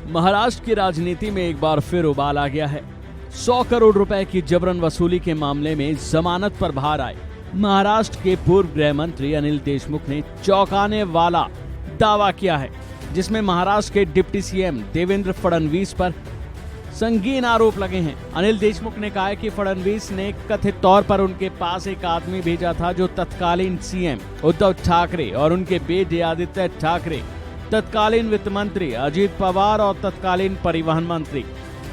महाराष्ट्र की राजनीति में एक बार फिर उबाल आ गया है। 100 करोड़ रुपए की जबरन वसूली के मामले में जमानत पर बाहर आए महाराष्ट्र के पूर्व गृह मंत्री अनिल देशमुख ने चौंकाने वाला दावा किया है, जिसमें महाराष्ट्र के डिप्टी सीएम देवेंद्र फडणवीस पर संगीन आरोप लगे हैं। अनिल देशमुख ने कहा है कि फडणवीस ने कथित तौर पर उनके पास एक आदमी भेजा था जो तत्कालीन सीएम उद्धव ठाकरे और उनके बेटे आदित्य ठाकरे, तत्कालीन वित्त मंत्री अजीत पवार और तत्कालीन परिवहन मंत्री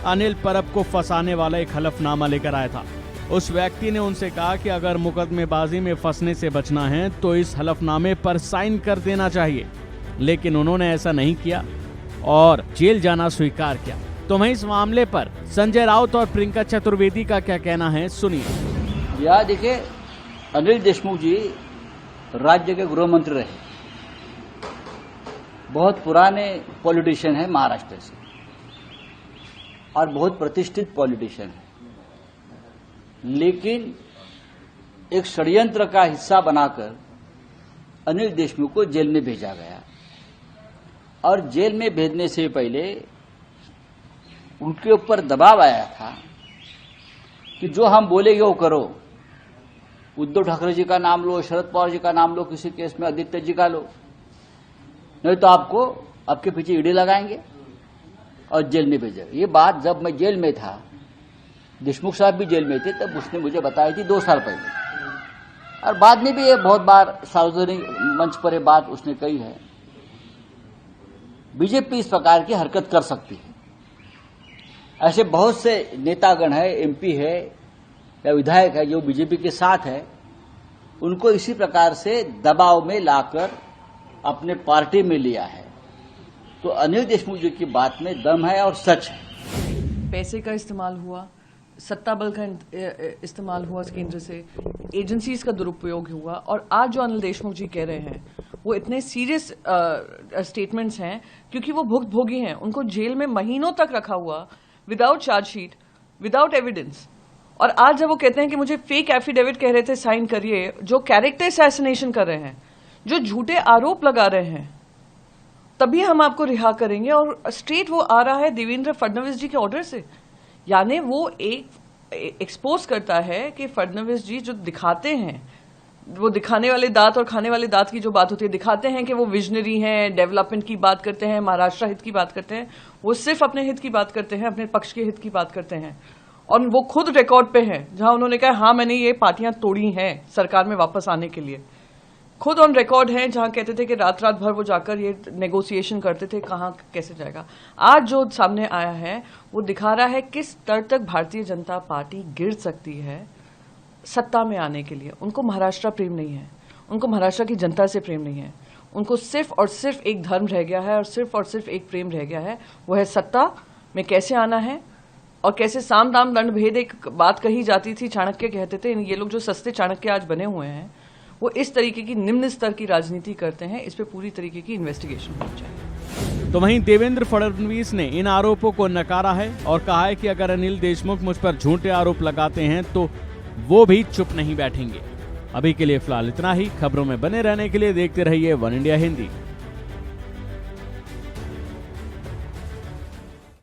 अनिल परब को फंसाने वाला एक हलफनामा लेकर आया था। उस व्यक्ति ने उनसे कहा कि अगर मुकदमेबाजी में फंसने से बचना है तो इस हलफनामे पर साइन कर देना चाहिए, लेकिन उन्होंने ऐसा नहीं किया और जेल जाना स्वीकार किया। तो वहीं इस मामले पर संजय राउत और प्रियंका चतुर्वेदी का क्या कहना है, सुनिए। यह देखिए, अनिल देशमुख जी राज्य के गृह मंत्री रहे, बहुत पुराने पॉलिटिशियन है महाराष्ट्र से और बहुत प्रतिष्ठित पॉलिटिशियन है, लेकिन एक षड्यंत्र का हिस्सा बनाकर अनिल देशमुख को जेल में भेजा गया और जेल में भेजने से पहले उनके ऊपर दबाव आया था कि जो हम बोलेंगे वो करो। उद्धव ठाकरे जी का नाम लो, शरद पवार जी का नाम लो, किसी केस में आदित्य जी का लो, नहीं तो आपको आपके पीछे ईडी लगाएंगे और जेल में भेजेंगे। ये बात जब मैं जेल में था, देशमुख साहब भी जेल में थे, तब उसने मुझे बताई थी 2 साल पहले, और बाद में भी ये बहुत बार सार्वजनिक मंच पर ये बात उसने कही है। बीजेपी इस प्रकार की हरकत कर सकती है। ऐसे बहुत से नेतागण है, एमपी है या विधायक है जो बीजेपी के साथ है, उनको इसी प्रकार से दबाव में लाकर अपने पार्टी में लिया है। तो अनिल देशमुख जी की बात में दम है और सच है। पैसे का इस्तेमाल हुआ, सत्ता बल का इस्तेमाल हुआ केंद्र से, एजेंसीज का दुरुपयोग हुआ, और आज जो अनिल देशमुख जी कह रहे हैं वो इतने सीरियस स्टेटमेंट्स हैं क्योंकि वो भुक्तभोगी हैं। उनको जेल में महीनों तक रखा हुआ, विदाउट चार्जशीट, विदाउट एविडेंस, और आज जब वो कहते हैं कि मुझे फेक एफिडेविट कह रहे थे साइन करिए, जो कैरेक्टर असैसिनेशन कर रहे हैं, जो झूठे आरोप लगा रहे हैं, तभी हम आपको रिहा करेंगे। और स्ट्रेट वो आ रहा है देवेंद्र फडणवीस जी के ऑर्डर से, यानी वो एक एक्सपोज करता है कि फडणवीस जी जो दिखाते हैं, वो दिखाने वाले दांत और खाने वाले दांत की जो बात होती है, दिखाते हैं कि वो विजनरी हैं, डेवलपमेंट की बात करते हैं, महाराष्ट्र हित की बात करते हैं, वो सिर्फ अपने हित की बात करते हैं, अपने पक्ष के हित की बात करते हैं। और वो खुद रिकॉर्ड पे हैं जहां उन्होंने कहा हाँ मैंने ये पार्टियां तोड़ी हैं सरकार में वापस आने के लिए, खुद ऑन रिकॉर्ड हैं जहां कहते थे कि रात रात भर वो जाकर ये नेगोशिएशन करते थे, कहां कैसे जाएगा। आज जो सामने आया है वो दिखा रहा है किस स्तर तक भारतीय जनता पार्टी गिर सकती है सत्ता में आने के लिए। उनको महाराष्ट्र प्रेम नहीं है, उनको महाराष्ट्र की जनता से प्रेम नहीं है, उनको सिर्फ और सिर्फ एक धर्म रह गया है और सिर्फ एक प्रेम रह गया है, वो है सत्ता में कैसे आना है और कैसे साम दाम दंड भेद। एक बात कही जाती थी, चाणक्य कहते थे, ये लोग जो सस्ते चाणक्य आज बने हुए हैं वो इस तरीके की निम्न स्तर की राजनीति करते हैं। इस पे पूरी तरीके की इन्वेस्टिगेशन होनी चाहिए। तो वहीं देवेंद्र फडणवीस ने इन आरोपों को नकारा है और कहा है कि अगर अनिल देशमुख मुझ पर झूठे आरोप लगाते हैं तो वो भी चुप नहीं बैठेंगे। अभी के लिए फिलहाल इतना ही। खबरों में बने रहने के लिए देखते रहिए वन इंडिया हिंदी।